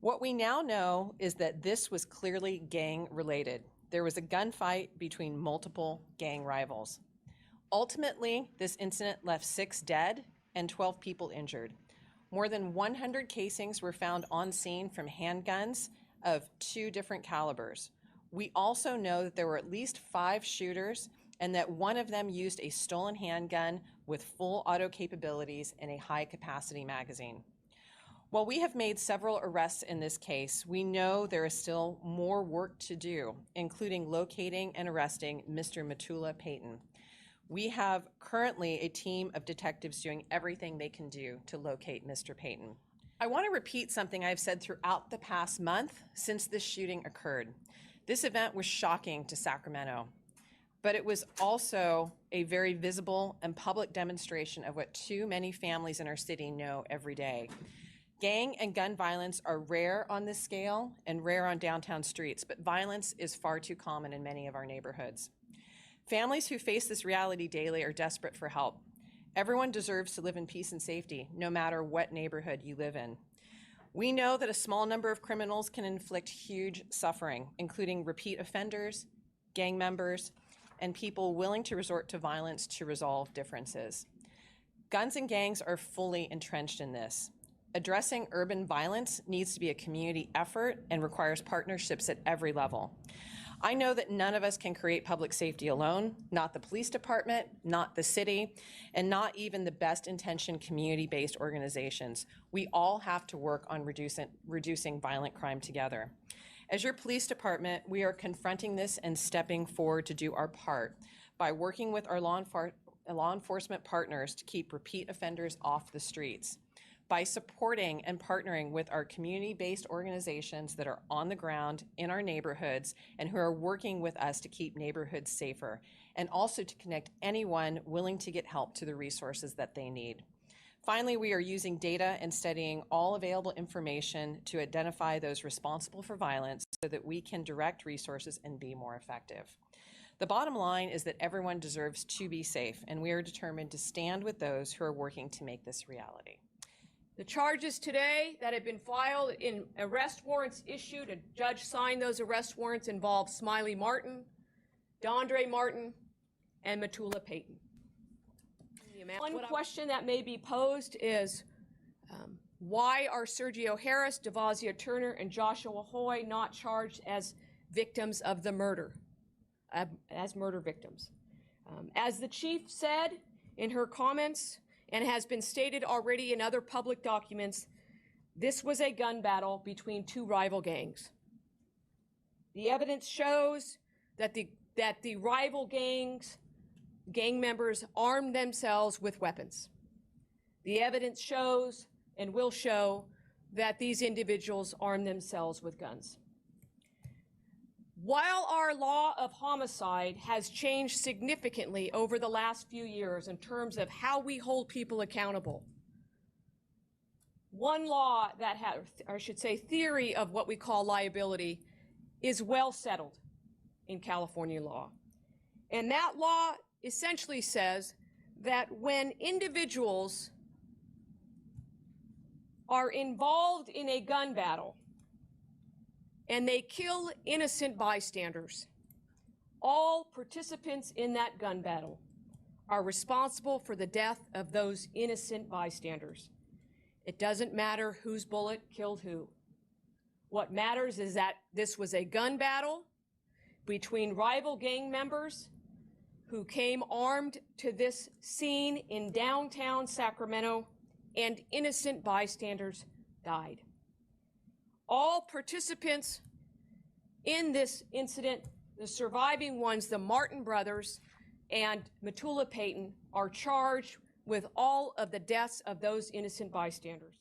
What we now know is that this was clearly gang-related. There was a gunfight between multiple gang rivals. Ultimately, this incident left 6 dead and 12 people injured. More than 100 casings were found on scene from handguns of 2 different calibers. We also know that there were at least 5 shooters and that one of them used a stolen handgun with full auto capabilities and a high-capacity magazine. While we have made several arrests in this case, we know there is still more work to do, including locating and arresting Mr. Matula Payton. We have currently a team of detectives doing everything they can do to locate Mr. Payton. I want to repeat something I've said throughout the past month since this shooting occurred. This event was shocking to Sacramento, but it was also a very visible and public demonstration of what too many families in our city know every day. Gang and gun violence are rare on this scale and rare on downtown streets, but violence is far too common in many of our neighborhoods. Families who face this reality daily are desperate for help. Everyone deserves to live in peace and safety, no matter what neighborhood you live in. We know that a small number of criminals can inflict huge suffering, including repeat offenders, gang members, and people willing to resort to violence to resolve differences. Guns and gangs are fully entrenched in this. Addressing urban violence needs to be a community effort and requires partnerships at every level. I know that none of us can create public safety alone, not the police department, not the city, and not even the best-intentioned community-based organizations. We all have to work on reducing violent crime together. As your police department, we are confronting this and stepping forward to do our part by working with our law enforcement partners to keep repeat offenders off the streets, by supporting and partnering with our community-based organizations that are on the ground in our neighborhoods and who are working with us to keep neighborhoods safer, and also to connect anyone willing to get help to the resources that they need. Finally, we are using data and studying all available information to identify those responsible for violence so that we can direct resources and be more effective. The bottom line is that everyone deserves to be safe, and we are determined to stand with those who are working to make this reality. The charges today that have been filed in arrest warrants issued, a judge signed those arrest warrants, involve Smiley Martin, Dondre Martin, and Matula Payton. One question that may be posed is, why are Sergio Harris, Devazia Turner, and Joshua Hoy not charged as victims of the murder, as murder victims? As the chief said in her comments, and has been stated already in other public documents, this was a gun battle between 2 rival gangs. The evidence shows that the rival gang members armed themselves with weapons. The evidence shows and will show that these individuals armed themselves with guns. While our law of homicide has changed significantly over the last few years in terms of how we hold people accountable, one law that has, or I should say theory of what we call liability, is well settled in California law. And that law essentially says that when individuals are involved in a gun battle and they kill innocent bystanders, all participants in that gun battle are responsible for the death of those innocent bystanders. It doesn't matter whose bullet killed who. What matters is that this was a gun battle between rival gang members who came armed to this scene in downtown Sacramento, and innocent bystanders died. All participants in this incident, the surviving ones, the Martin brothers and Matula Payton, are charged with all of the deaths of those innocent bystanders.